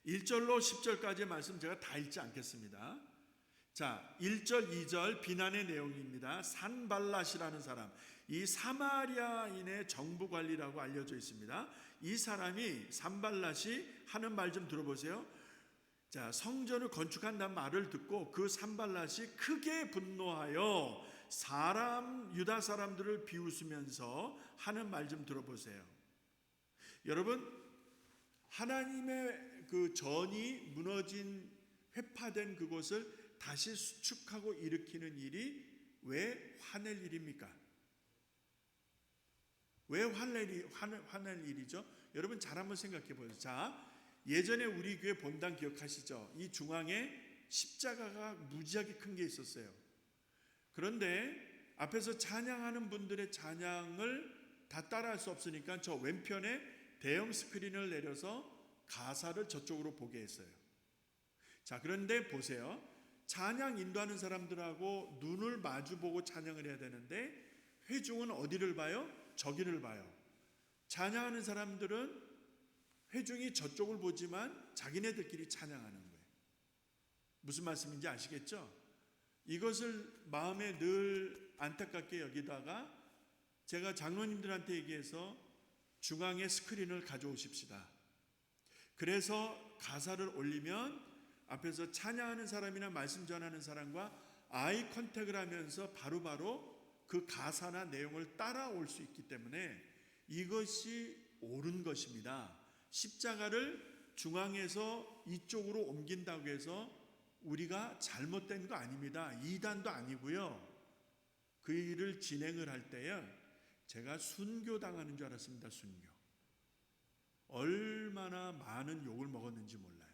1절로 10절까지의 말씀 제가 다 읽지 않겠습니다. 자, 1절, 2절 비난의 내용입니다. 산발랏이라는 사람, 이 사마리아인의 정부 관리라고 알려져 있습니다. 이 사람이, 산발랏이 하는 말 좀 들어보세요. 자, 성전을 건축한다는 말을 듣고 그 산발랏이 크게 분노하여 유다 사람들을 비웃으면서 하는 말 좀 들어보세요. 여러분, 하나님의 그 전이 무너진, 회파된 그곳을 다시 수축하고 일으키는 일이 왜 화낼 일입니까? 왜 화낼 일이죠? 여러분 잘 한번 생각해 보세요. 자, 예전에 우리 교회 본당 기억하시죠? 이 중앙에 십자가가 무지하게 큰 게 있었어요. 그런데 앞에서 찬양하는 분들의 찬양을 다 따라할 수 없으니까 저 왼편에 대형 스크린을 내려서 가사를 저쪽으로 보게 했어요. 자, 그런데 보세요. 찬양 인도하는 사람들하고 눈을 마주보고 찬양을 해야 되는데 회중은 어디를 봐요? 저기를 봐요. 찬양하는 사람들은 회중이 저쪽을 보지만 자기네들끼리 찬양하는 거예요. 무슨 말씀인지 아시겠죠? 이것을 마음에 늘 안타깝게 여기다가 제가 장로님들한테 얘기해서 중앙에 스크린을 가져오십시다. 그래서 가사를 올리면 앞에서 찬양하는 사람이나 말씀 전하는 사람과 아이 컨택을 하면서 바로바로 그 가사나 내용을 따라올 수 있기 때문에 이것이 옳은 것입니다. 십자가를 중앙에서 이쪽으로 옮긴다고 해서 우리가 잘못된 거 아닙니다. 이단도 아니고요. 그 일을 진행을 할 때에 제가 순교당하는 줄 알았습니다. 순교. 얼마나 많은 욕을 먹었는지 몰라요.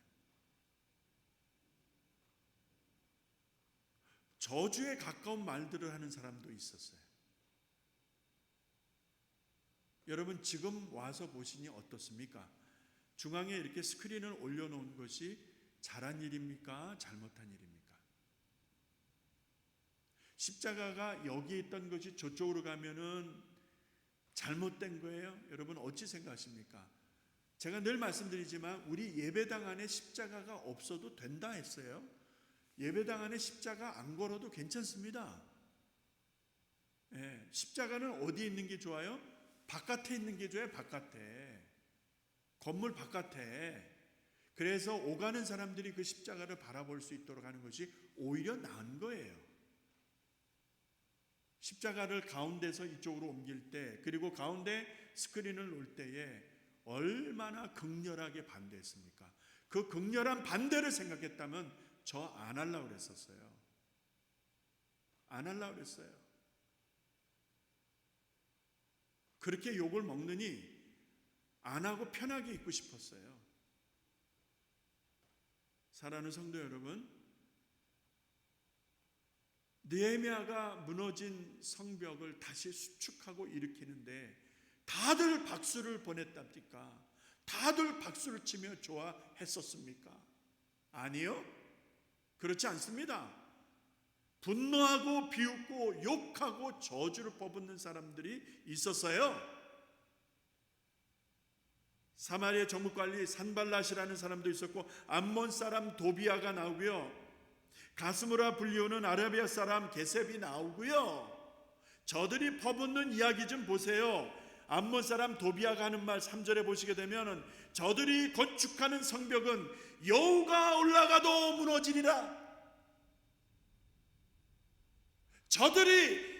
저주에 가까운 말들을 하는 사람도 있었어요. 여러분 지금 와서 보시니 어떻습니까? 중앙에 이렇게 스크린을 올려놓은 것이 잘한 일입니까? 잘못한 일입니까? 십자가가 여기 있던 것이 저쪽으로 가면은 잘못된 거예요? 여러분 어찌 생각하십니까? 제가 늘 말씀드리지만 우리 예배당 안에 십자가가 없어도 된다 했어요. 예배당 안에 십자가 안 걸어도 괜찮습니다. 예, 십자가는 어디 있는 게 좋아요? 바깥에 있는 게 좋아요. 바깥에. 건물 바깥에. 그래서 오가는 사람들이 그 십자가를 바라볼 수 있도록 하는 것이 오히려 나은 거예요. 십자가를 가운데서 이쪽으로 옮길 때, 그리고 가운데 스크린을 놓을 때에 얼마나 극렬하게 반대했습니까? 그 극렬한 반대를 생각했다면 저 안 하려고 그랬었어요. 안 하려고 그랬어요. 그렇게 욕을 먹느니 안 하고 편하게 있고 싶었어요. 사랑하는 성도 여러분, 느헤미야가 무너진 성벽을 다시 수축하고 일으키는데 다들 박수를 보냈답니까? 다들 박수를 치며 좋아했었습니까? 아니요. 그렇지 않습니다. 분노하고 비웃고 욕하고 저주를 퍼붓는 사람들이 있었어요. 사마리아 정복관리 산발랏이라는 사람도 있었고 암몬 사람 도비아가 나오고요. 가스무라 불리우는 아라비아 사람 게셉이 나오고요. 저들이 퍼붓는 이야기 좀 보세요. 암몬 사람 도비아가 하는 말 3절에 보시게 되면 저들이 건축하는 성벽은 여호가 올라가도 무너지리라. 저들이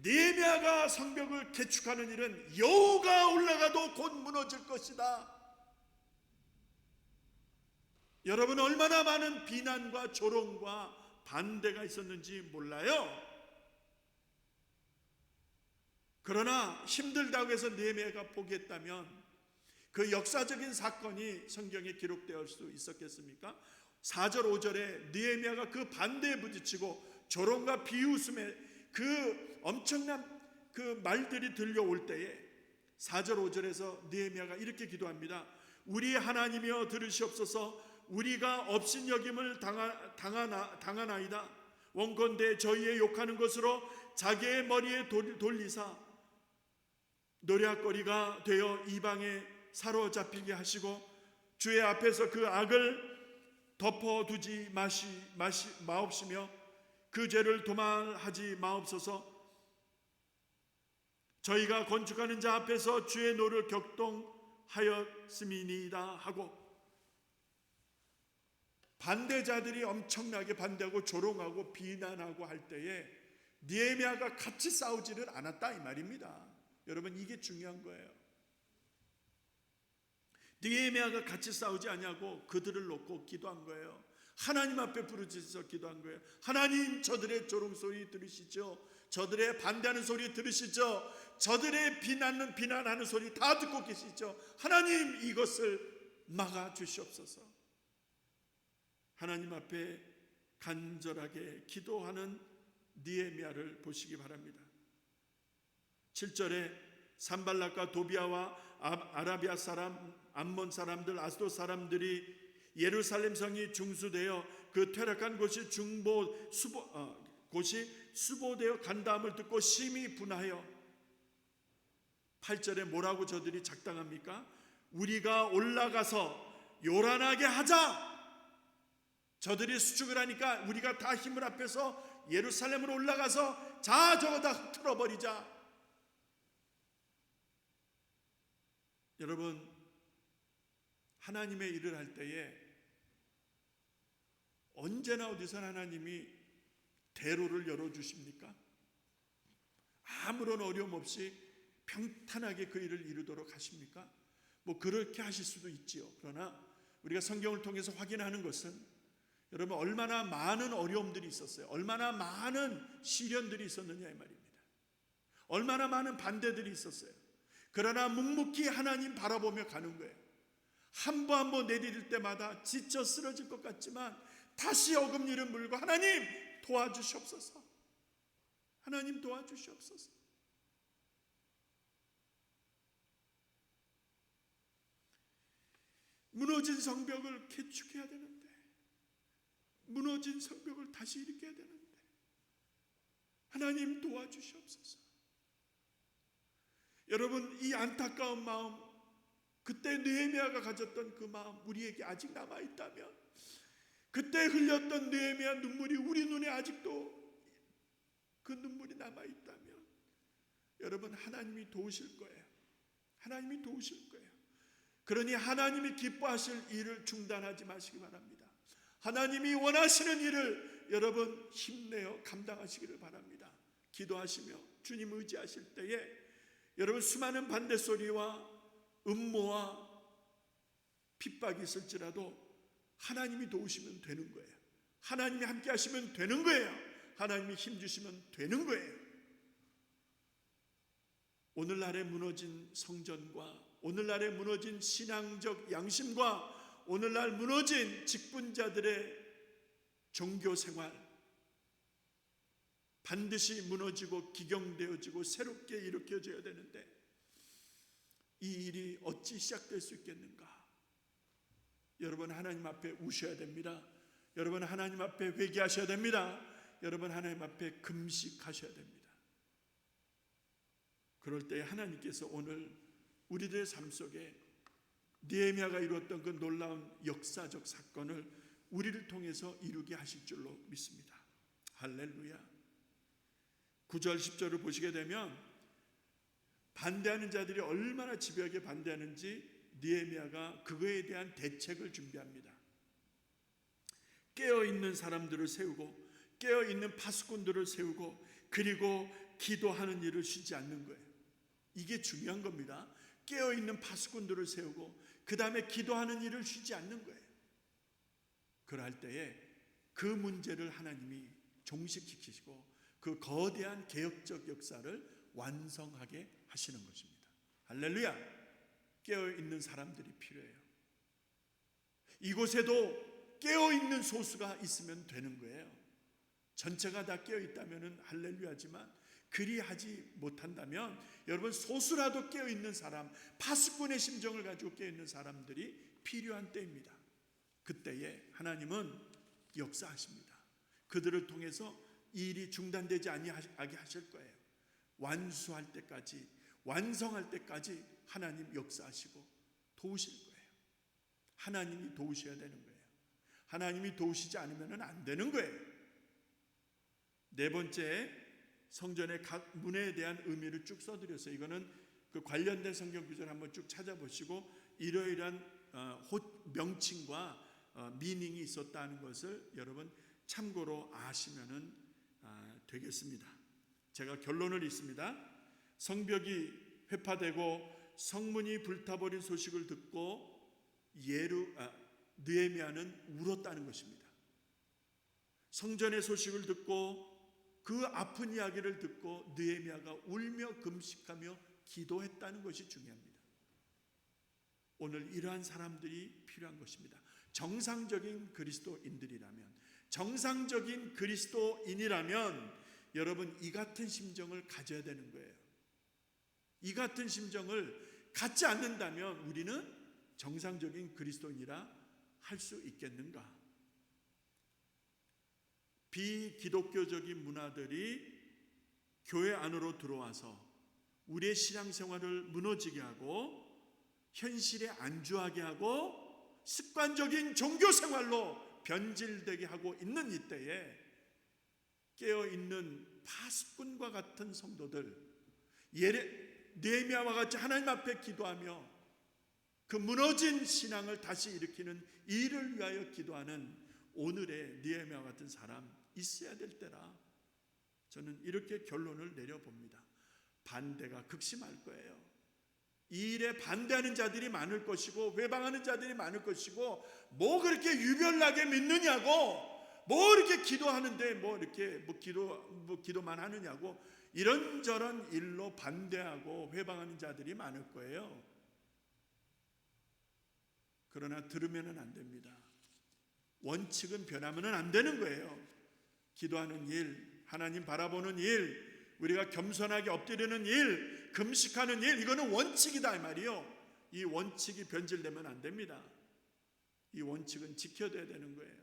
느헤미야가 성벽을 개축하는 일은 여호가 올라가도 곧 무너질 것이다. 여러분 얼마나 많은 비난과 조롱과 반대가 있었는지 몰라요. 그러나 힘들다고 해서 느헤미야가 포기했다면 그 역사적인 사건이 성경에 기록되어 수 있었겠습니까? 4절 5절에 느헤미야가 그 반대에 부딪히고 조롱과 비웃음에 그 엄청난 그 말들이 들려올 때에 4절 5절에서 느헤미야가 이렇게 기도합니다. 우리 하나님이여 들으시옵소서. 우리가 업신여김을 당하나이다. 원컨대 저희의 욕하는 것으로 자기의 머리에 돌리사 노략거리가 되어 이방에 사로잡히게 하시고 주의 앞에서 그 악을 덮어두지 마옵시며 그 죄를 도말하지 마옵소서. 저희가 건축하는 자 앞에서 주의 노를 격동하였음이니이다 하고 반대자들이 엄청나게 반대하고 조롱하고 비난하고 할 때에 느헤미야가 같이 싸우지를 않았다 이 말입니다. 여러분, 이게 중요한 거예요. 느헤미야가 같이 싸우지 않냐고 그들을 놓고 기도한 거예요. 하나님 앞에 부르짖어서 기도한 거예요. 하나님, 저들의 조롱 소리 들으시죠? 저들의 반대하는 소리 들으시죠? 저들의 비난하는 소리 다 듣고 계시죠? 하나님, 이것을 막아 주시옵소서. 하나님 앞에 간절하게 기도하는 느헤미야를 보시기 바랍니다. 7절에 산발락과 도비아와 아라비아 사람, 암몬 사람들, 아스돗 사람들이 예루살렘 성이 중수되어 그 퇴락한 곳이 수보되어 간다함을 듣고 심히 분하여 8절에 뭐라고 저들이 작당합니까? 우리가 올라가서 요란하게 하자. 저들이 수축을 하니까 우리가 다 힘을 합해서 예루살렘으로 올라가서 자, 저거 다 흩어버리자. 여러분, 하나님의 일을 할 때에 언제나 어디서나 하나님이 대로를 열어주십니까? 아무런 어려움 없이 평탄하게 그 일을 이루도록 하십니까? 뭐 그렇게 하실 수도 있지요. 그러나 우리가 성경을 통해서 확인하는 것은 여러분, 얼마나 많은 어려움들이 있었어요. 얼마나 많은 시련들이 있었느냐 이 말입니다. 얼마나 많은 반대들이 있었어요. 그러나 묵묵히 하나님 바라보며 가는 거예요. 한 번 한 번 내디딜 때마다 지쳐 쓰러질 것 같지만 다시 어금니를 물고 하나님 도와주시옵소서. 하나님 도와주시옵소서. 무너진 성벽을 개축해야 되는데, 무너진 성벽을 다시 일으켜야 되는데 하나님 도와주시옵소서. 여러분, 이 안타까운 마음, 그때 느헤미야가 가졌던 그 마음 우리에게 아직 남아있다면, 그때 흘렸던 느헤미야 눈물이 우리 눈에 아직도 그 눈물이 남아있다면 여러분, 하나님이 도우실 거예요. 하나님이 도우실 거예요. 그러니 하나님이 기뻐하실 일을 중단하지 마시기 바랍니다. 하나님이 원하시는 일을 여러분 힘내어 감당하시기를 바랍니다. 기도하시며 주님 의지하실 때에 여러분, 수많은 반대소리와 음모와 핍박이 있을지라도 하나님이 도우시면 되는 거예요. 하나님이 함께 하시면 되는 거예요. 하나님이 힘주시면 되는 거예요. 오늘날의 무너진 성전과 오늘날의 무너진 신앙적 양심과 오늘날 무너진 직분자들의 종교생활, 반드시 무너지고 기경되어지고 새롭게 일으켜져야 되는데 이 일이 어찌 시작될 수 있겠는가? 여러분, 하나님 앞에 우셔야 됩니다. 여러분, 하나님 앞에 회개하셔야 됩니다. 여러분, 하나님 앞에 금식하셔야 됩니다. 그럴 때 하나님께서 오늘 우리들의 삶 속에 느헤미야가 이루었던 그 놀라운 역사적 사건을 우리를 통해서 이루게 하실 줄로 믿습니다. 할렐루야. 9절 10절을 보시게 되면 반대하는 자들이 얼마나 집요하게 반대하는지 느헤미야가 그거에 대한 대책을 준비합니다. 깨어있는 사람들을 세우고 깨어있는 파수꾼들을 세우고 그리고 기도하는 일을 쉬지 않는 거예요. 이게 중요한 겁니다. 깨어있는 파수꾼들을 세우고 그 다음에 기도하는 일을 쉬지 않는 거예요. 그럴 때에 그 문제를 하나님이 종식시키시고 그 거대한 개혁적 역사를 완성하게 하시는 것입니다. 할렐루야. 깨어있는 사람들이 필요해요. 이곳에도 깨어있는 소수가 있으면 되는 거예요. 전체가 다 깨어있다면 할렐루야지만 그리하지 못한다면 여러분 소수라도 깨어있는 사람, 파수꾼의 심정을 가지고 깨어있는 사람들이 필요한 때입니다. 그때에 하나님은 역사하십니다. 그들을 통해서 이 일이 중단되지 아니하게 하실 거예요. 완수할 때까지, 완성할 때까지 하나님 역사하시고 도우실 거예요. 하나님이 도우셔야 되는 거예요. 하나님이 도우시지 않으면 안 되는 거예요. 네 번째, 성전의 각 문에 대한 의미를 쭉 써드렸어요. 이거는 그 관련된 성경 구절 한번 쭉 찾아보시고 이러이러한 명칭과 미닝이 있었다는 것을 여러분 참고로 아시면 되겠습니다. 제가 결론을 읽습니다. 성벽이 회파되고 성문이 불타버린 소식을 듣고 느헤미야는 울었다는 것입니다. 성전의 소식을 듣고 그 아픈 이야기를 듣고 느헤미야가 울며 금식하며 기도했다는 것이 중요합니다. 오늘 이러한 사람들이 필요한 것입니다. 정상적인 그리스도인이라면 여러분 이 같은 심정을 가져야 되는 거예요. 이 같은 심정을 갖지 않는다면 우리는 정상적인 그리스도인이라 할 수 있겠는가? 비기독교적인 문화들이 교회 안으로 들어와서 우리의 신앙생활을 무너지게 하고 현실에 안주하게 하고 습관적인 종교생활로 변질되게 하고 있는 이때에 깨어있는 파수꾼과 같은 성도들, 느헤미야와 같이 하나님 앞에 기도하며 그 무너진 신앙을 다시 일으키는 일을 위하여 기도하는 오늘의 느헤미야와 같은 사람 있어야 될 때라 저는 이렇게 결론을 내려봅니다. 반대가 극심할 거예요. 이 일에 반대하는 자들이 많을 것이고 회방하는 자들이 많을 것이고 뭐 그렇게 유별나게 믿느냐고 뭐 이렇게 기도하는데 기도만 하느냐고 이런저런 일로 반대하고 회방하는 자들이 많을 거예요. 그러나 들으면 안 됩니다. 원칙은 변하면 안 되는 거예요. 기도하는 일, 하나님 바라보는 일, 우리가 겸손하게 엎드리는 일, 금식하는 일, 이거는 원칙이다 이 말이요. 이 원칙이 변질되면 안 됩니다. 이 원칙은 지켜져야 되는 거예요.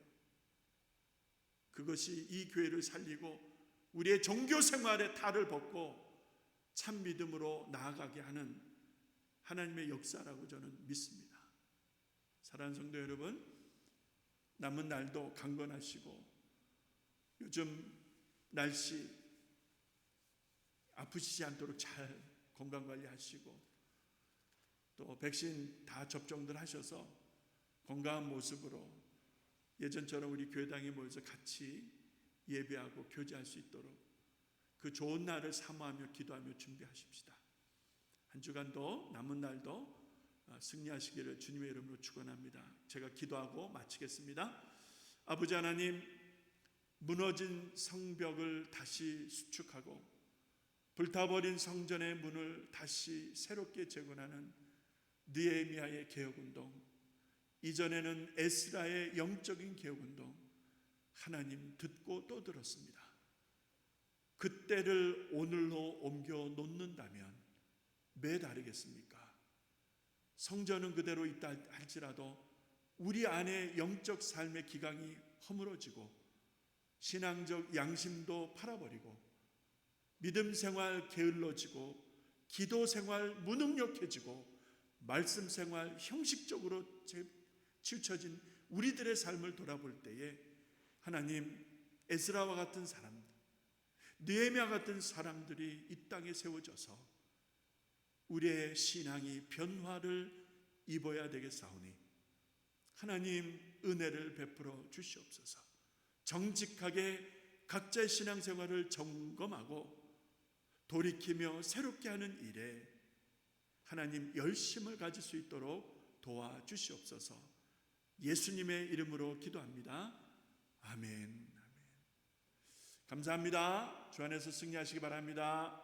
그것이 이 교회를 살리고 우리의 종교 생활의 탈을 벗고 참 믿음으로 나아가게 하는 하나님의 역사라고 저는 믿습니다. 사랑하는 성도 여러분, 남은 날도 강건하시고 요즘 날씨 아프시지 않도록 잘 건강관리하시고 또 백신 다 접종들 하셔서 건강한 모습으로 예전처럼 우리 교회당에 모여서 같이 예배하고 교제할 수 있도록 그 좋은 날을 사모하며 기도하며 준비하십시다. 한 주간도 남은 날도 승리하시기를 주님의 이름으로 축원합니다. 제가 기도하고 마치겠습니다. 아버지 하나님, 무너진 성벽을 다시 수축하고 불타버린 성전의 문을 다시 새롭게 재건하는 느헤미야의 개혁운동, 이전에는 에스라의 영적인 개혁운동, 하나님 듣고 또 들었습니다. 그때를 오늘로 옮겨 놓는다면 매 다르겠습니까? 성전은 그대로 있다 할지라도 우리 안에 영적 삶의 기강이 허물어지고 신앙적 양심도 팔아버리고 믿음 생활 게을러지고 기도 생활 무능력해지고 말씀 생활 형식적으로 치우쳐진 우리들의 삶을 돌아볼 때에 하나님, 에스라와 같은 사람들, 느헤미야 같은 사람들이 이 땅에 세워져서 우리의 신앙이 변화를 입어야 되겠사오니 하나님 은혜를 베풀어 주시옵소서. 정직하게 각자의 신앙생활을 점검하고 돌이키며 새롭게 하는 일에 하나님 열심을 가질 수 있도록 도와주시옵소서. 예수님의 이름으로 기도합니다. 아멘. 감사합니다. 주 안에서 승리하시기 바랍니다.